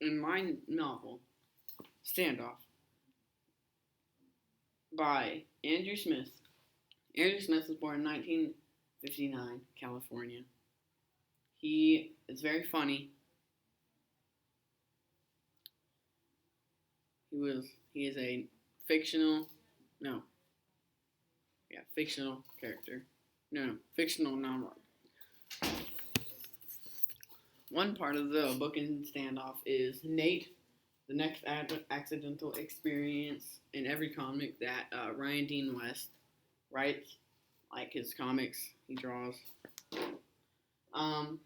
in my novel, Standoff, by Andrew Smith. Andrew Smith was born in 1959, California. He is very funny. He is a fictional no fictional character. No, fictional novel. One part of the book in Standoff is Nate, the next accidental experience in every comic that Ryan Dean West writes, like his comics he draws. Um,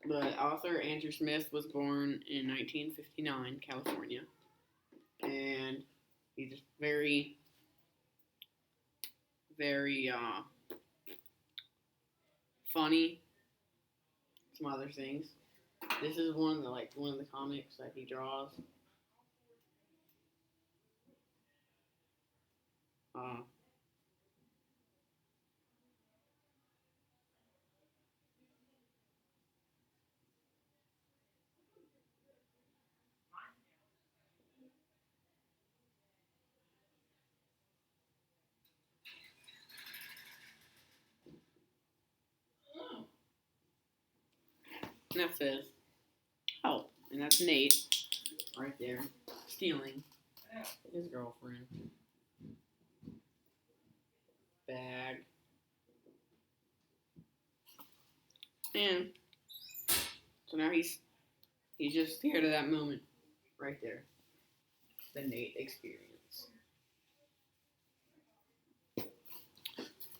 the author Andrew Smith was born in 1959, California, and he's just very, very funny. Some other things. This is one of the comics that he draws. Uh, and that says help, and that's Nate right there stealing his girlfriend bag, and so now he's just scared of that moment right there, the Nate experience.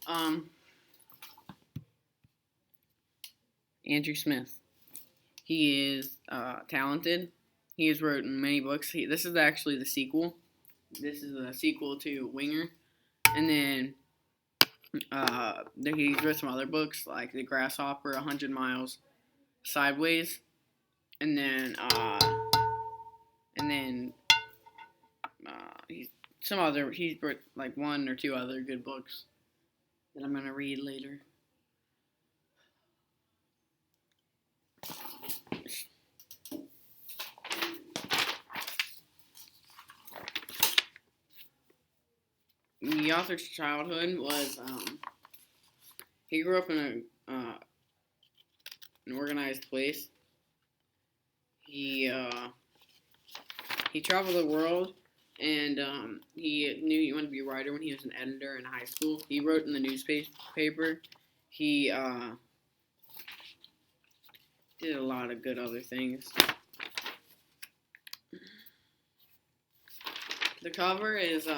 Um, Andrew Smith. He is talented. He has written many books. This is actually the sequel. This is the sequel to Winger, and then he's written some other books like The Grasshopper, 100 Miles Sideways, and then he's written like one or two other good books that I'm gonna read later. The author's childhood was he grew up in an organized place. He traveled the world, and he knew he wanted to be a writer when he was an editor in high school. He wrote in the newspaper. He did a lot of good other things. The cover is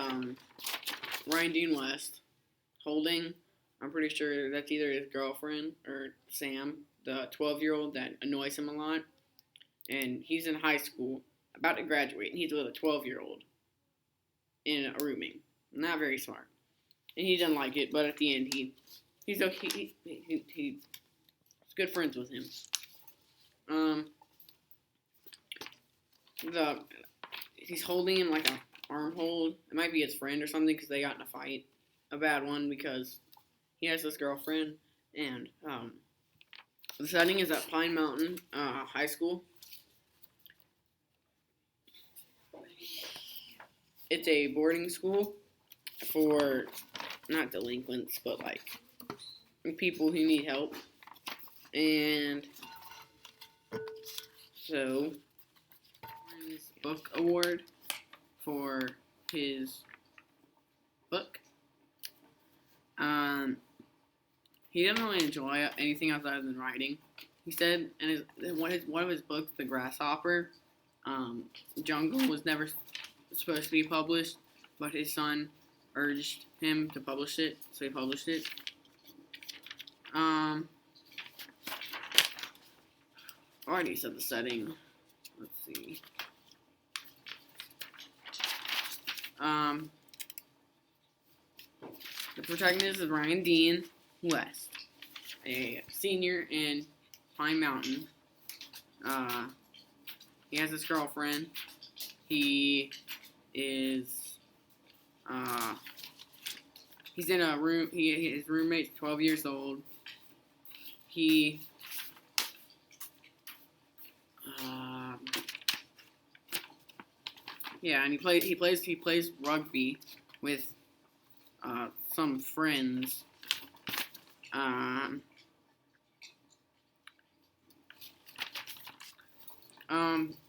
Ryan Dean West holding, I'm pretty sure that's either his girlfriend or Sam, the 12-year-old that annoys him a lot. And he's in high school, about to graduate, and he's with a 12-year-old in a rooming. Not very smart. And he doesn't like it, but at the end, he's good friends with him. He's holding him like a arm hold. It might be his friend or something because they got in a fight, a bad one because he has this girlfriend, and the setting is at Pine Mountain High School. It's a boarding school for not delinquents, but like people who need help. And so, his book award for his book. He didn't really enjoy anything outside than writing. He said in one of his books, The Grasshopper, Jungle was never supposed to be published, but his son urged him to publish it, so he published it. I already said the setting. Let's see. The protagonist is Ryan Dean West, a senior in Pine Mountain. He has his girlfriend. He is, he's in a room. His roommate's 12 years old. He, Yeah, and he plays rugby with some friends. Um,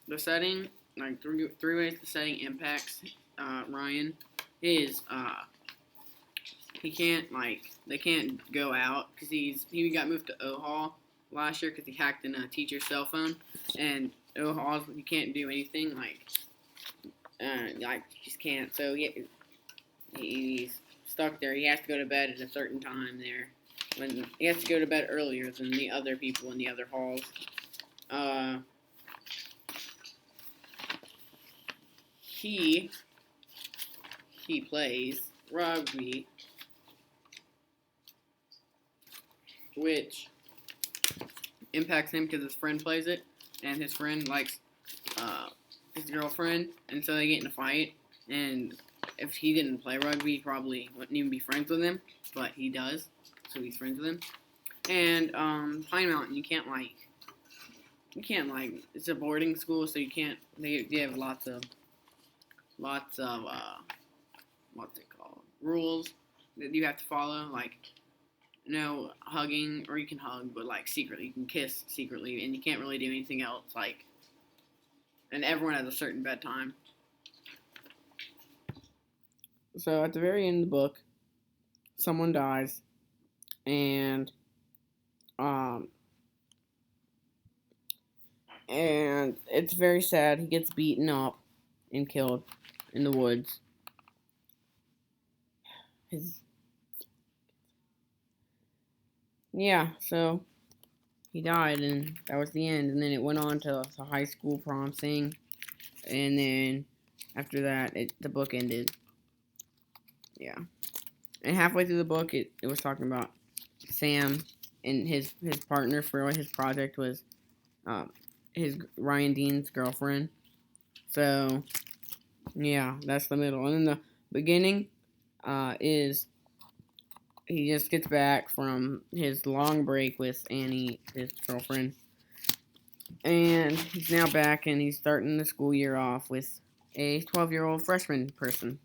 the setting, like three ways the setting impacts Ryan is he can't they can't go out because he got moved to O Hall last year because he hacked in a teacher's cell phone, and O Hall you can't do anything like just can't. So he's stuck there. He has to go to bed at a certain time there. When he has to go to bed earlier than the other people in the other halls. Uh, he plays rugby, which impacts him because his friend plays it, and his friend likes his girlfriend, and so they get in a fight. And if he didn't play rugby, he probably wouldn't even be friends with him, but he does, so he's friends with him. And Pine Mountain, you can't it's a boarding school, so you can't. They have lots of what's it called, rules that you have to follow, like no hugging, or you can hug, but like secretly, you can kiss secretly, and you can't really do anything else. And everyone has a certain bedtime. So at the very end of the book, someone dies, and and it's very sad. He gets beaten up and killed in the woods. So he died, and that was the end. And then it went on to high school prom thing, and then after that, the book ended. Yeah, and halfway through the book, it was talking about Sam and his partner for his project was his Ryan Dean's girlfriend. So yeah, that's the middle, and then the beginning is he just gets back from his long break with Annie, his girlfriend, and he's now back, and he's starting the school year off with a 12-year-old freshman person.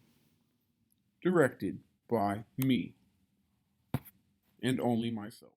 Directed by me and only myself.